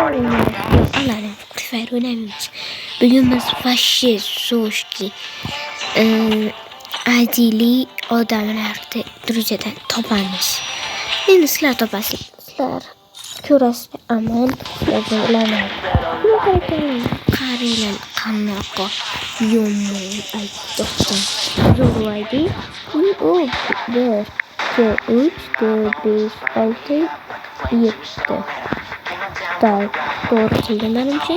Allah'ım küfür önemliyiz. Bugün biz faşist, soğuşki, adili adamlarda dereceden topanız. Endi sizlar topasınız. Sizlar ko'rasizlar, aman sizlarga ulanadi. Qaranglar qanaqa yomon aytdim. Zo'rlaydi. O 1, 2, 3, 4, 5, 6, 7. Doğru qildim menimcha.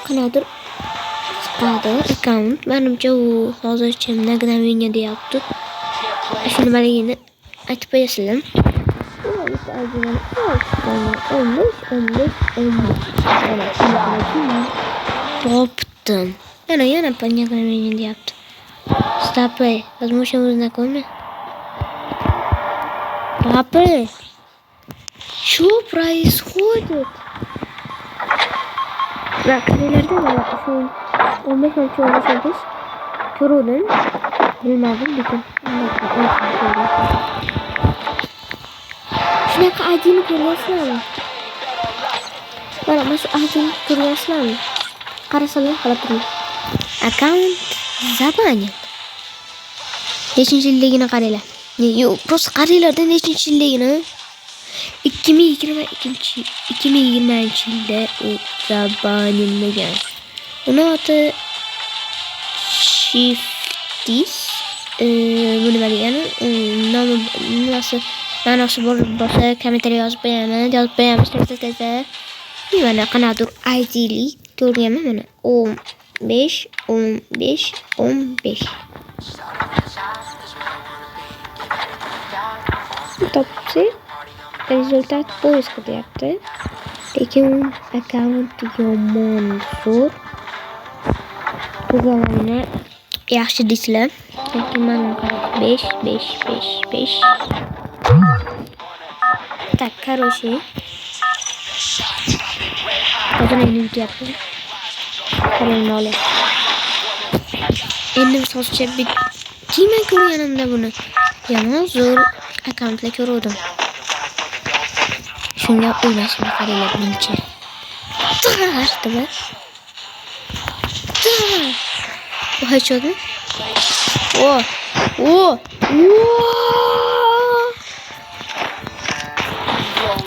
Qanaqadir chiqadi akkaunt. Menimcha u hozircha mnagnameniya deyapti. Shuni maligini aytib qo'yasizlar. 15. Topdim. Yana mnagnameniya deyapti. Stopay. Возможно, знакомы? Папа, что происходит? Bırakırlardı da şu 15 18 körüdüm. Bilmedim bütün. Şunaka acını görüyorsun. Bana masuk acını görüyorsun. Karasalı halatırım. Account zabanyak. Nechinchiligini qaranglar. Yo'q, просто qaranglarda nechinchiligini. 2020-yilda u zabanilmagan. Uni oti Shiftis. Bu nima degani? Nomi ma'nosi bo'lsa kommentariy yozib qo'yamiz. Tezda. Mana qanaqadir ID'li ko'rganman mana. 15. Topsi rezultat poisk qilyapti. Lekin akkaunt yomon zo'r. To'g'rilarni yaxshi deysizlar. Lekin mana 5. Так, короче. Hozir endi yutyapti. Qarang oling. Endi hozircha kimga ko'rganimda buni yomon zo'r akkauntlar ko'rdim. Shunga o'ylashimga qaranglar mencha. Tartibmi? Bu hechodi?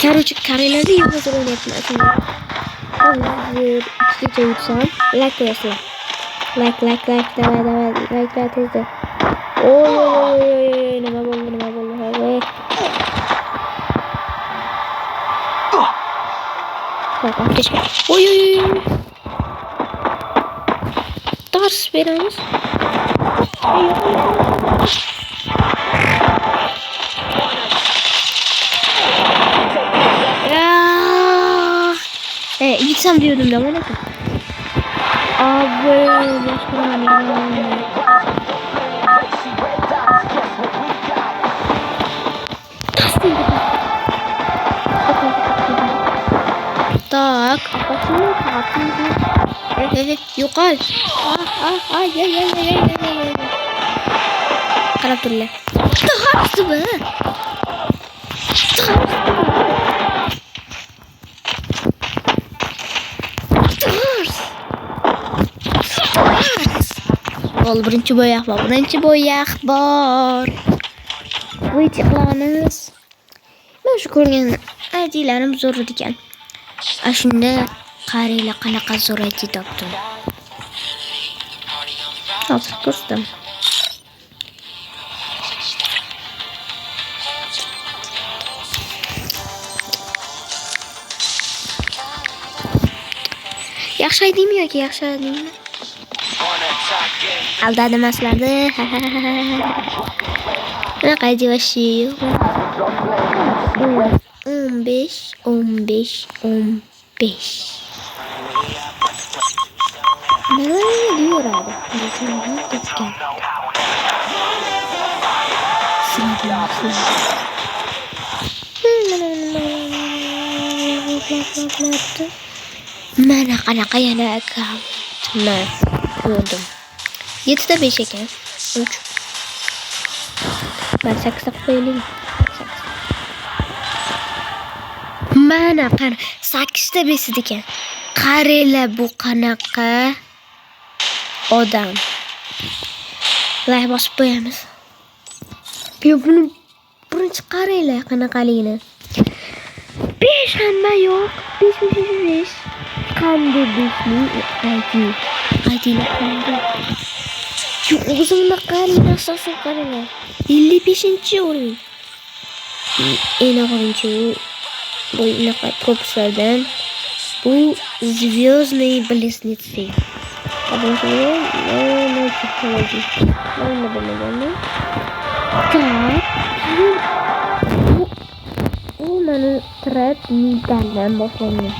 Короче, qaranglarda yozib o'ynayapman. Hozir ikkigacha yutsam, like qo'yasizlar. Like, давай, tezda. Oy, nima bo'ldi? Bak, ateşe. Oy. Dars veremiz. Gitsem diyordum da bana. Abi, Tak, apasını kapıyı. Yukarı. Gel. Karap durla. Tahtı be. Ol birinchi boyaq bor. Voy chiqlamiz. Men shu ko'rgan aydilarim zo'r ekan. Shunda qaranglar qanaqa zo'r aydi topdim. Hozir ko'rsam. Yaxshi aydimi yoki yaxshi aydimi? Aldadim aslarda. Mana qaydi vashi. 15. Nima deyuradi? Mana qanaqa yana akkauntni ko'rdim. 7 5 ekan. 3. Ben 8 qo'yaylik. Mana qara 8 ta besit ekan. Qaranglar bu qanaqa odam. Like bosib qo'yamiz. Buni birinchi qaranglar qanaqaligini. 5 hamma yo'q. 5. Qanday 5li aytinglar qanday. Shu o'zimni qarang, asosan qaranglar. 55-o'rin. Ena qo'yinchi bu inaqa propuslardan bu звездные близнецы. У маны трет медальдан boshlangan.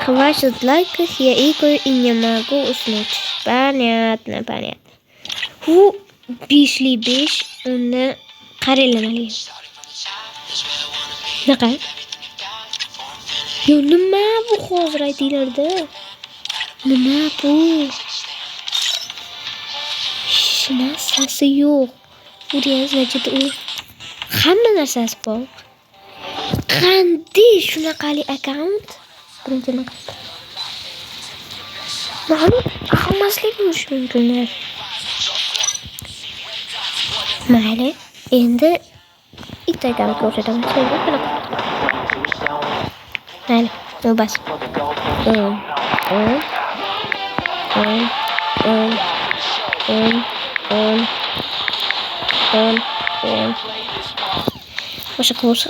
Хватит лайков, я играю и не могу уснуть. Понятно. Bu 5li 5 uni qaranglar. Naqa? Yo nima bu hozir aytinglarda? Nima bu? Hech narsasi yo'q. Uriyazmachida u hamma narsasi bor. Qanday shunaqali akkaunt? Birinchidan. Ma'lum hammasiga bo'lishi mumkin. Mayli, endi ikkitadan ko'rsataman. Mayli, bas. O'sha qo'sh.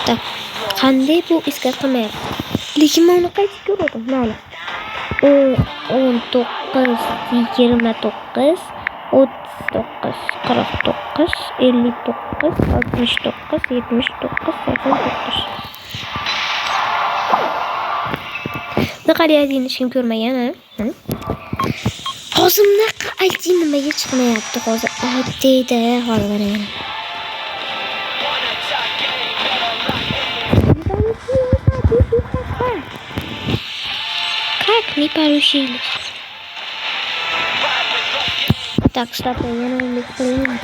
Tak, qanday bu iska qilmayapti. Lekin men uni qaytib ko'rdim. Mayli. 19, 29, 39, 49, 59, 69, 79, 89. Naqariyatini hech kim ko'rmagan, ha? Hozir naqa ayting nimaga chiqmayapti hozir? Aytayda, hozir qarang. Как не поручились? Так, стоп, я не понимаю.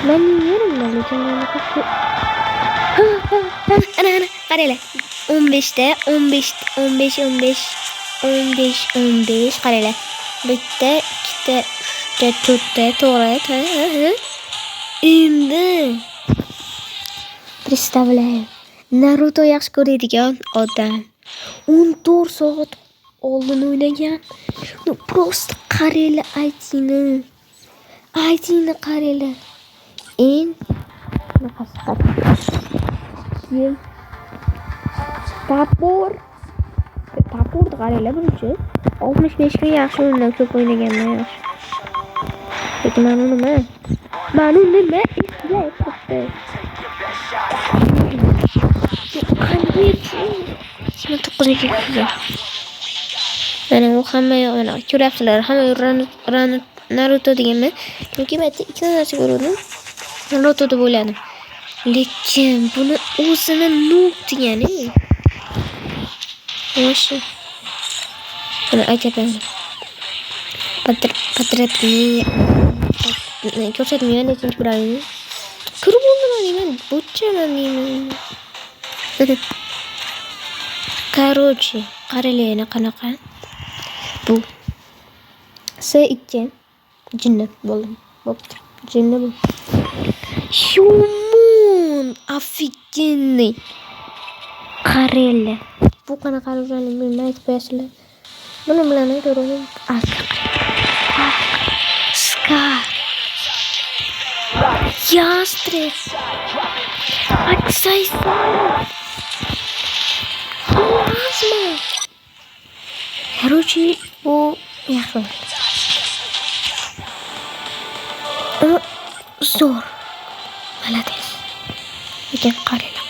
Я не верю, но я как-то... Ana, qaranglar. 15 qaranglar. Bitta, ikkita, uchta, to'rtta, to'g'ri. Endi представляю. Naruto yaxshi ko'radigan odam 14 soat oldin o'ynagan. Ну просто qaranglar aytingni qaranglar. Eng Tapur qaranglar buncha 65 ga yaxshi o'yindan ko'p o'ynaganman yaxshi. Lekin mana nima eslay turibdi. Qanday 9-ga. Mana u hamma yo'qni ko'ryapsizlar. Hamma Naruto deganman. Chunki men ikkita narsa ko'rdim. Naruto deb o'yladim. Lekin buni o'zini noob degani. Yo'shi. Buni aytaman. Patrapni ko'rsatmayman lekin ko'raymi? Ko'rib bo'lmayman, bo'chaman. Короче, qaranglar qanaqa. Bu S2 jinni bo'ldi. Bo'pti. Jinni bu. Shumon, офигенный. Qaranglar. Bu qanaqa rangli bilmaysiz qo'yasizlar. Buni bilan ko'raman. Scar. Ястреб. Аксайфа. Плазма. Короче, bu yaxshi. Zo'r. Молодец. Lekin qaranglar.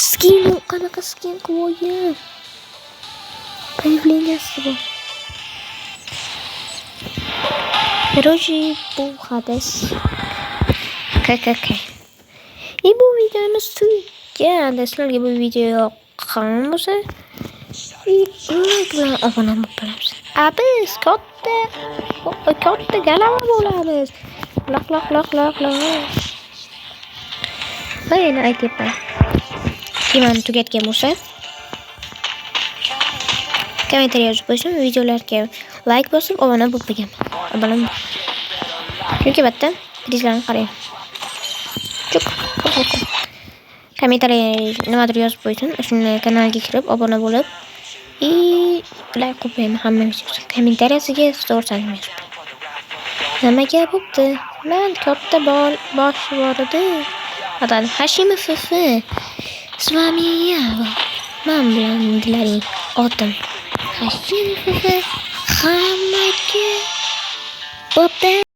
Skin qanaqa skin qo'ygan. Появлениесі bu. Короче, bu hadis. KKK. И bu videomiz tugagan. Sizlarga bu video yoqqan bo'lsa, like bilan obuna bo'lib qolamiz. Biz katta g'alaba bo'lamiz. Va yana aytyapman. Filmni tugatgan bo'lsa, kommentariy yozib qo'ysin, videolarga like bosib, obuna bo'lib qo'ygan. Obuna. Chunki bitta prizlarni qarang. Chuk. Kommentariy nimadir yozib qo'ysin, shuni kanalga kirib, obuna bo'lib, like qo'ying hammangiz. Kommentariyasiga so'rsangiz yozib. Nimaga bo'pti? Men katta bosh bor edi. Adam Hashimov с вами я. Men bilan dilaring otim. Hashimov hammaga bo'pti.